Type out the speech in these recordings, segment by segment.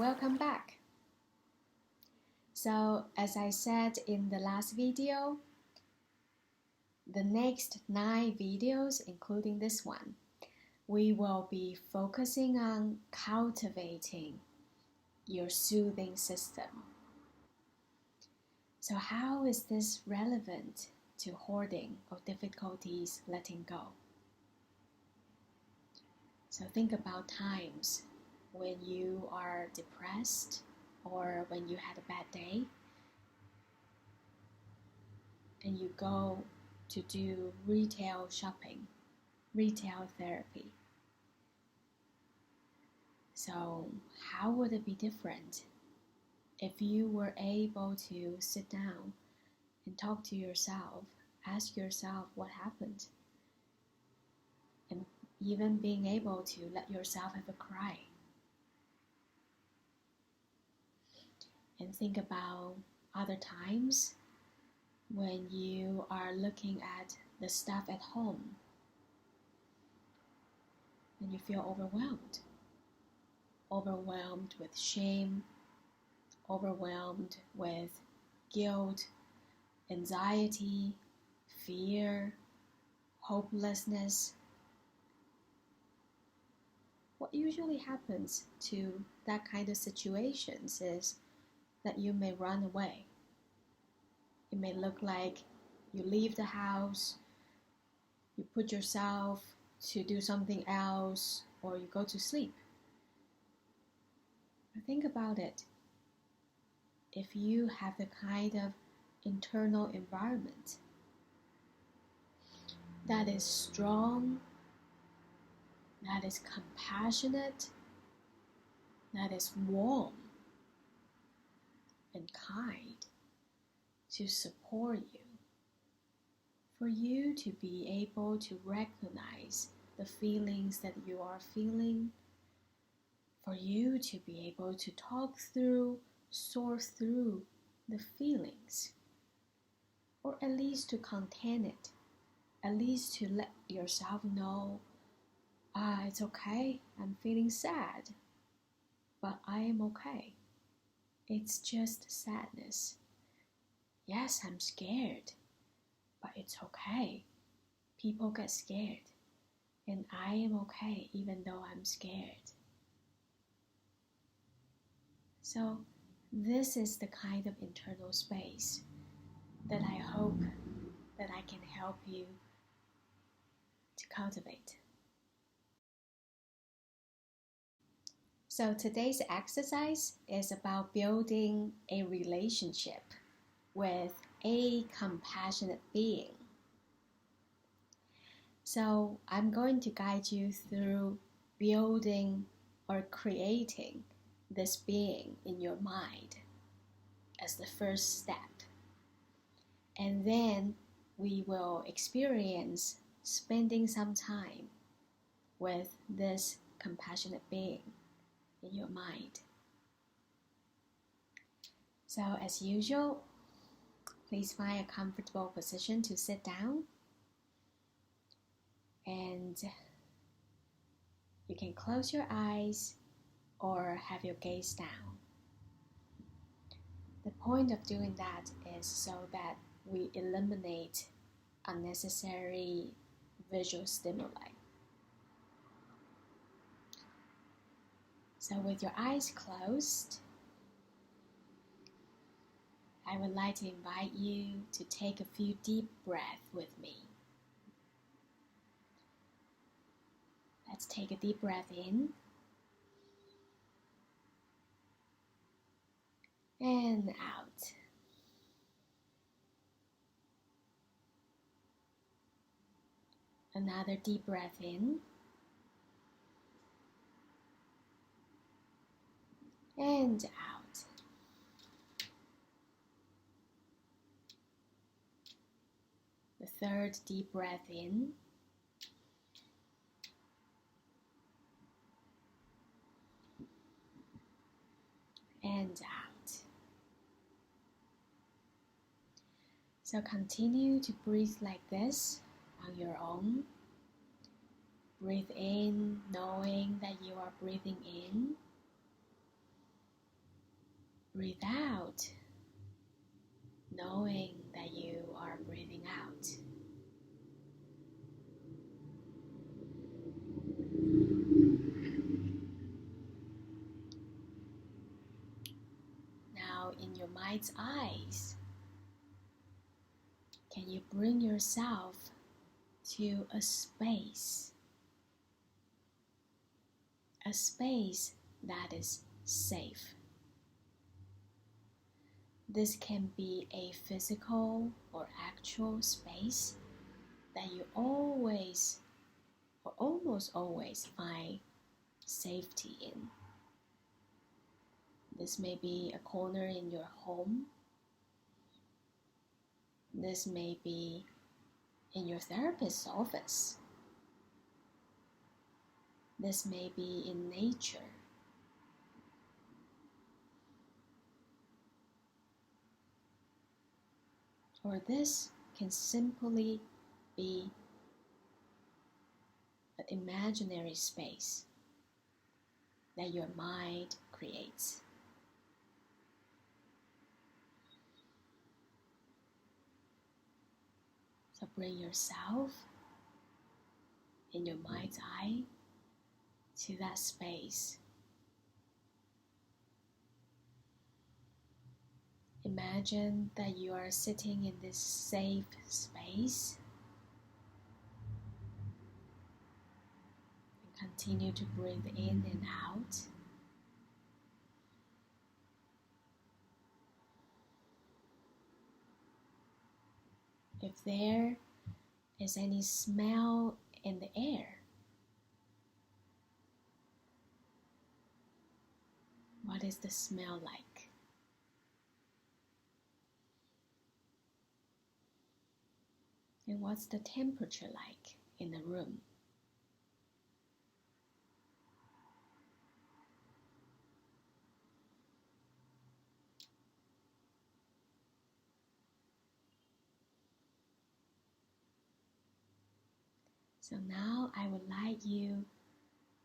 welcome back. So, as I said in the last video, the next 9 videos, including this one, we will be focusing on cultivating your soothing system. So how is this relevant to hoarding or difficulties letting go? So think about times when you are depressed or when you had a bad day and you go to do retail shopping, retail therapy. So how would it be different if you were able to sit down and talk to yourself, ask yourself what happened, and even being able to let yourself have a cry? And think about other times when you are looking at the stuff at home and you feel overwhelmed with shame, overwhelmed with guilt, anxiety, fear, hopelessness. What usually happens to that kind of situations is that you may run away. It may look like you leave the house, you put yourself to do something else, or you go to sleep. But think about it. If you have the kind of internal environment that is strong, that is compassionate, that is warm and kind to support you, for you to be able to recognize the feelings that you are feeling, for you to be able to sort through the feelings, or at least to contain it, at least to let yourself know, it's okay, I'm feeling sad, but I am okay. It's just sadness. Yes, I'm scared, but it's okay. People get scared, and I am okay even though I'm scared. So this is the kind of internal space that I hope that I can help you to cultivate. So today's exercise is about building a relationship with a compassionate being. So I'm going to guide you through building or creating this being in your mind as the first step. And then we will experience spending some time with this compassionate being in your mind. So as usual, please find a comfortable position to sit down, and you can close your eyes or have your gaze down. The point of doing that is so that we eliminate unnecessary visual stimuli. So with your eyes closed, I would like to invite you to take a few deep breaths with me. Let's take a deep breath in and out. Another deep breath in and out. The third deep breath in and out. So continue to breathe like this on your own. Breathe in, knowing that you are breathing in. Breathe out, knowing that you are breathing out. Now, in your mind's eyes, can you bring yourself to a space that is safe? This can be a physical or actual space that you always or almost always find safety in. This may be a corner in your home. This may be in your therapist's office. This may be in nature. Or this can simply be an imaginary space that your mind creates. So bring yourself in your mind's eye to that space. Imagine that you are sitting in this safe space and continue to breathe in and out. If there is any smell in the air, what is the smell like? And what's the temperature like in the room? So now I would like you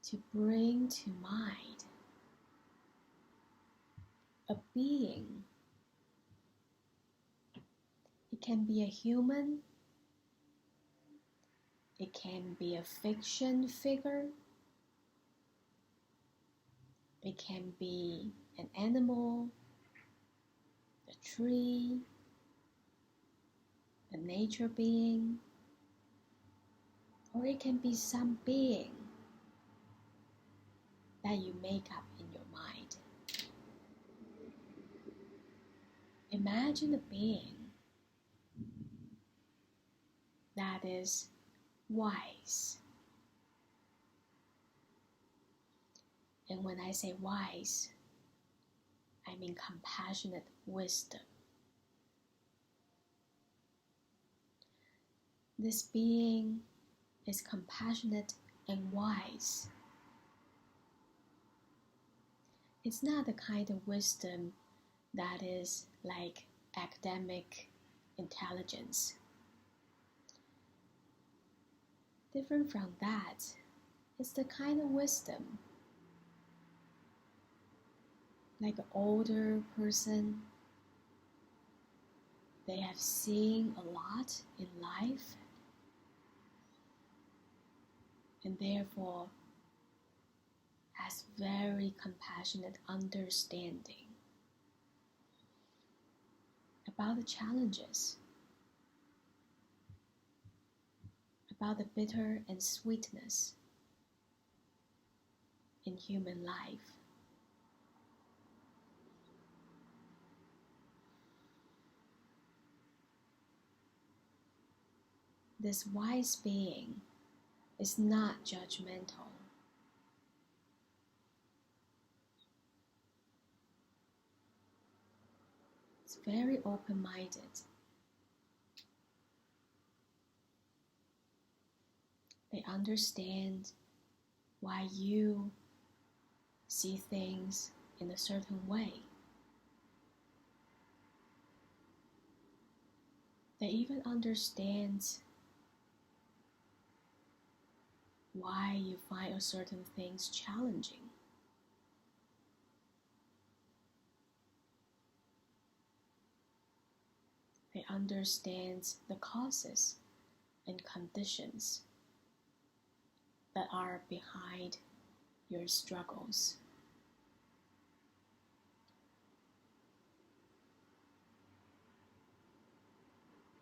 to bring to mind a being. It can be a human. It can be a fiction figure. It can be an animal, a tree, a nature being, or it can be some being that you make up in your mind. Imagine a being that is wise. And when I say wise, I mean compassionate wisdom. This being is compassionate and wise. It's not the kind of wisdom that is like academic intelligence. Different from that, it's the kind of wisdom like an older person. They have seen a lot in life and therefore has very compassionate understanding about the challenges, about the bitter and sweetness in human life. This wise being is not judgmental. It's very open-minded. They understand why you see things in a certain way. They even understand why you find a certain things challenging. It understands the causes and conditions that are behind your struggles.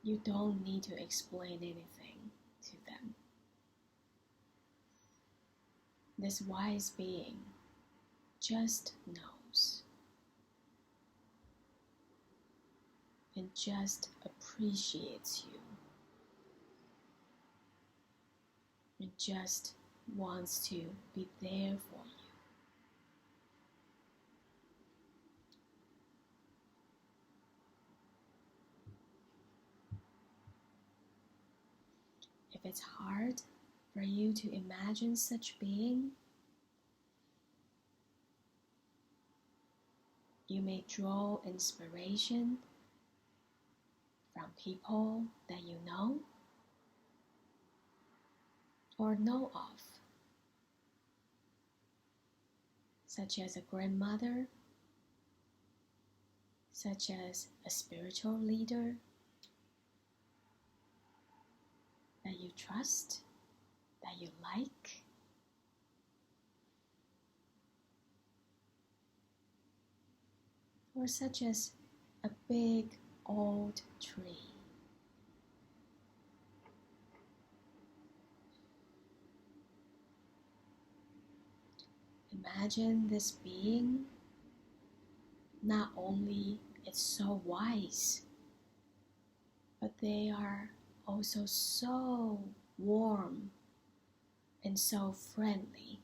You don't need to explain anything to them. This wise being just knows and just appreciates you and just wants to be there for you. If it's hard for you to imagine such being, you may draw inspiration from people that you know or know of, such as a grandmother, such as a spiritual leader that you trust, that you like. Or such as a big old tree. Imagine this being, not only it's so wise, but they are also so warm and so friendly.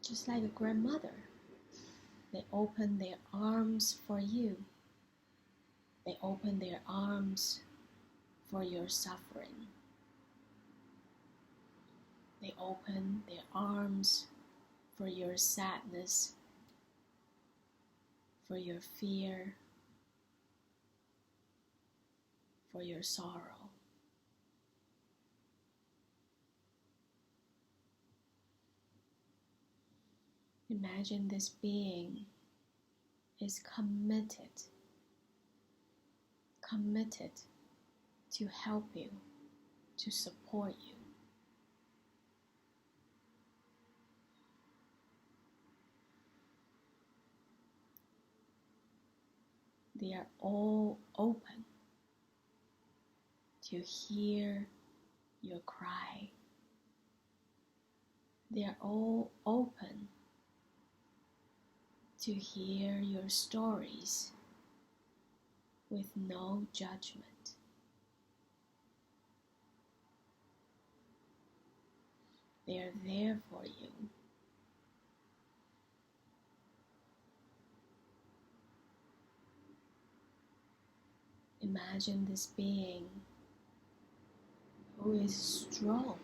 Just like a grandmother, they open their arms for you. They open their arms for your suffering. They open their arms for your sadness, for your fear, for your sorrow. Imagine this being is committed to help you, to support you. They are all open to hear your cry. They are all open to hear your stories with no judgment. They are there for you. Imagine this being who is strong.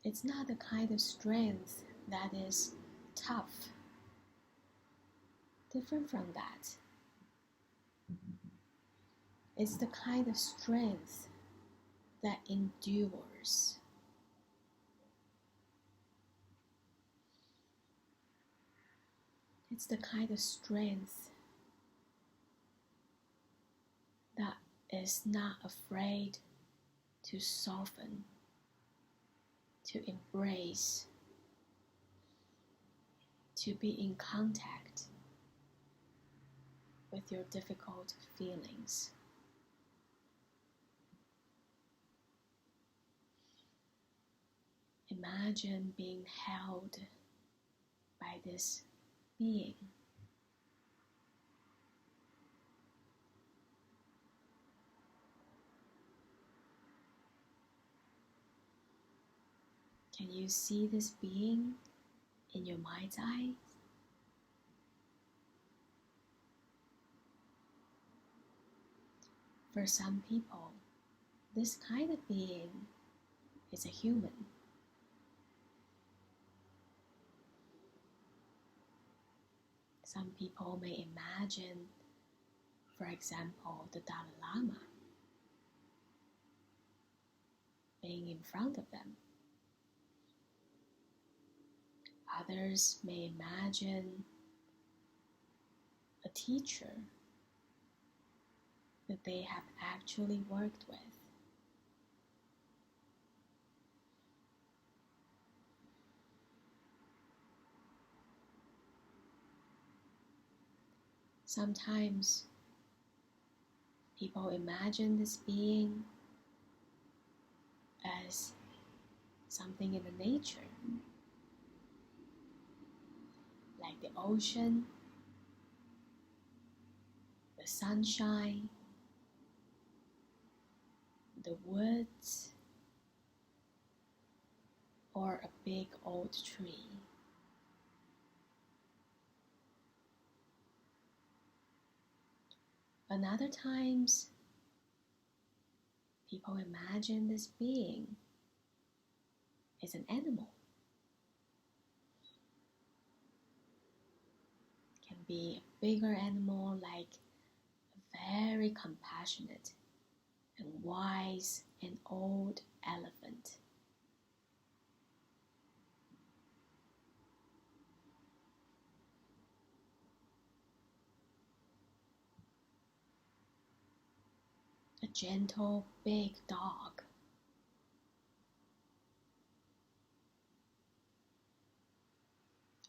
It's not the kind of strength that is tough. Different from that. It's the kind of strength that endures. It's the kind of strength that is not afraid to soften, to embrace, to be in contact with your difficult feelings. Imagine being held by this being. Can you see this being in your mind's eye? For some people, this kind of being is a human. Some people may imagine, for example, the Dalai Lama. being in front of them. Others may imagine a teacher that they have actually worked with. Sometimes people imagine this being as something in the nature, like the ocean, the sunshine, the woods, or a big old tree. And other times, people imagine this being as an animal. It can be a bigger animal like a very compassionate and wise and old elephant. A gentle big dog.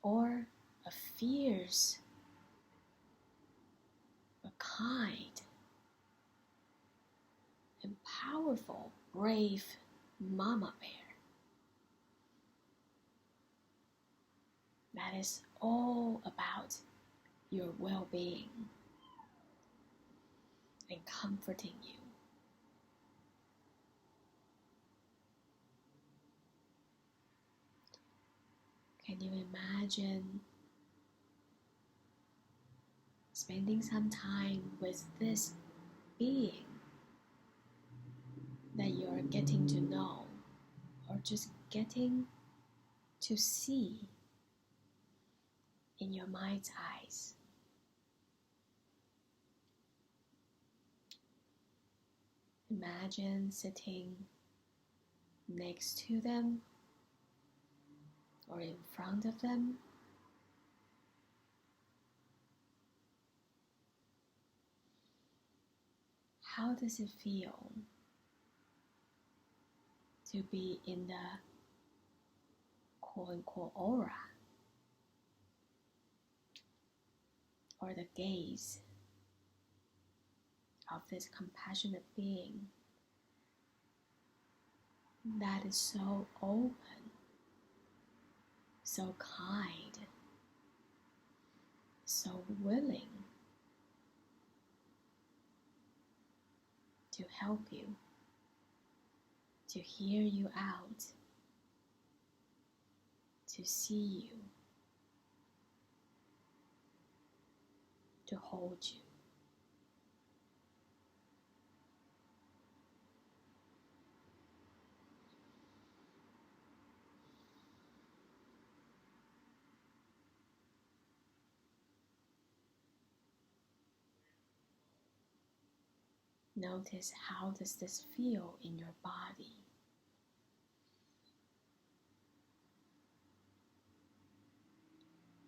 Or a fierce but kind and powerful, brave mama bear. That is all about your well-being and comforting you. Can you imagine spending some time with this being that you're getting to know or just getting to see in your mind's eyes? Imagine sitting next to them or in front of them. How does it feel to be in the quote-unquote aura or the gaze of this compassionate being that is so open, so kind, so willing to help you, to hear you out, to see you, to hold you? Notice, how does this feel in your body?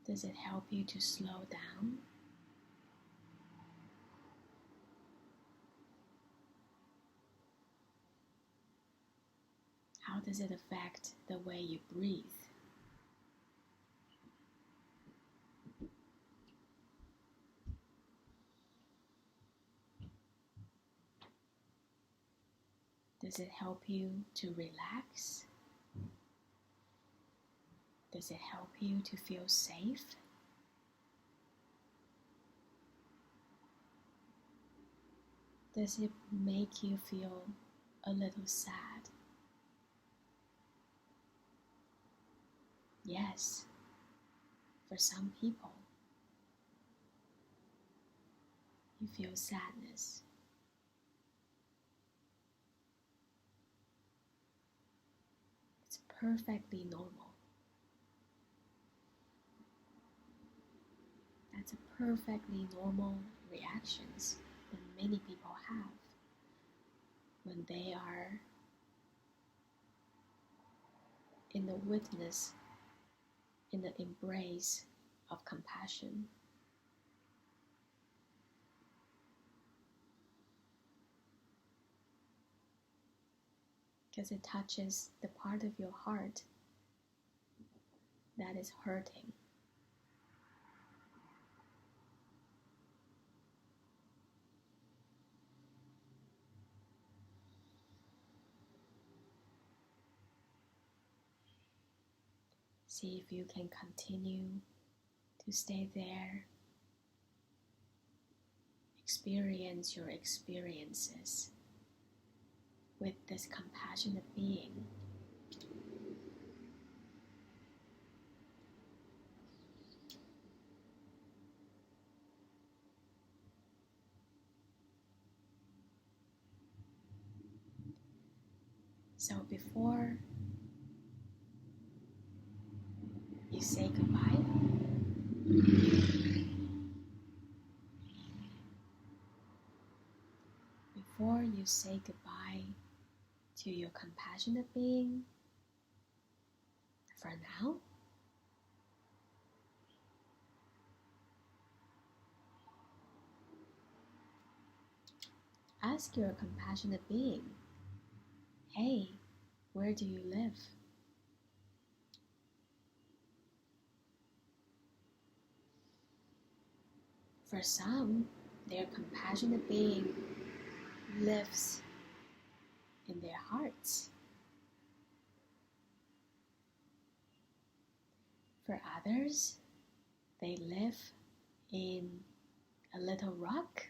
Does it help you to slow down? How does it affect the way you breathe? Does it help you to relax? Does it help you to feel safe? Does it make you feel a little sad? Yes, for some people, you feel sadness. It's perfectly normal. That's a perfectly normal reactions that many people have when they are in the witness, in the embrace of compassion. Because it touches the part of your heart that is hurting. See if you can continue to stay there. Experience your experiences with this compassionate being. So before you say goodbye, before you say goodbye to your compassionate being, for now, ask your compassionate being, hey, where do you live? For some, their compassionate being lives in their hearts. For others, they live in a little rock.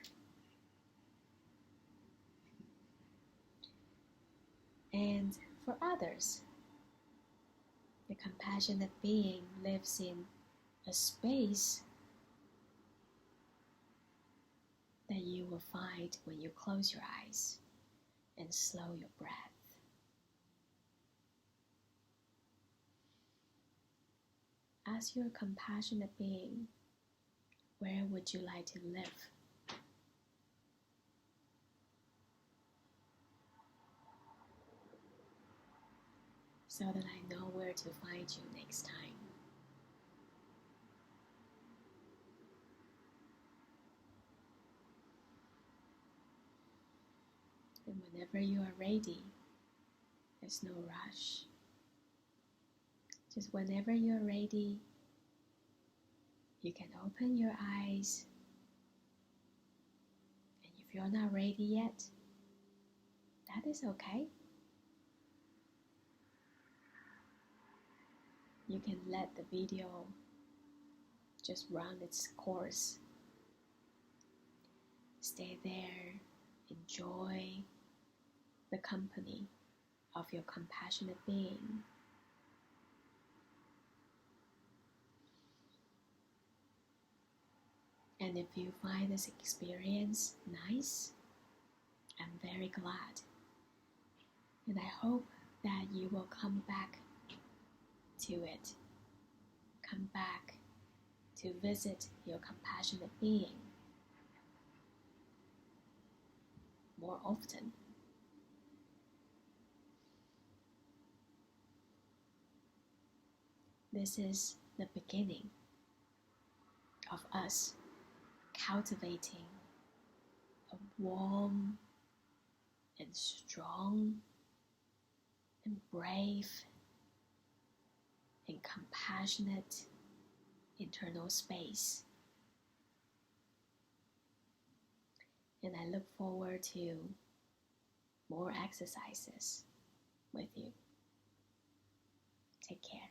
And for others, the compassionate being lives in a space that you will find when you close your eyes and slow your breath. Ask your compassionate being, where would you like to live? So that I know where to find you next time. And whenever you are ready, there's no rush. Just whenever you're ready, you can open your eyes. And if you're not ready yet, that is okay. You can let the video just run its course. Stay there, enjoy the company of your compassionate being. And if you find this experience nice, I'm very glad. And I hope that you will come back to it. Come back to visit your compassionate being more often. This is the beginning of us cultivating a warm and strong and brave and compassionate internal space. And I look forward to more exercises with you. Take care.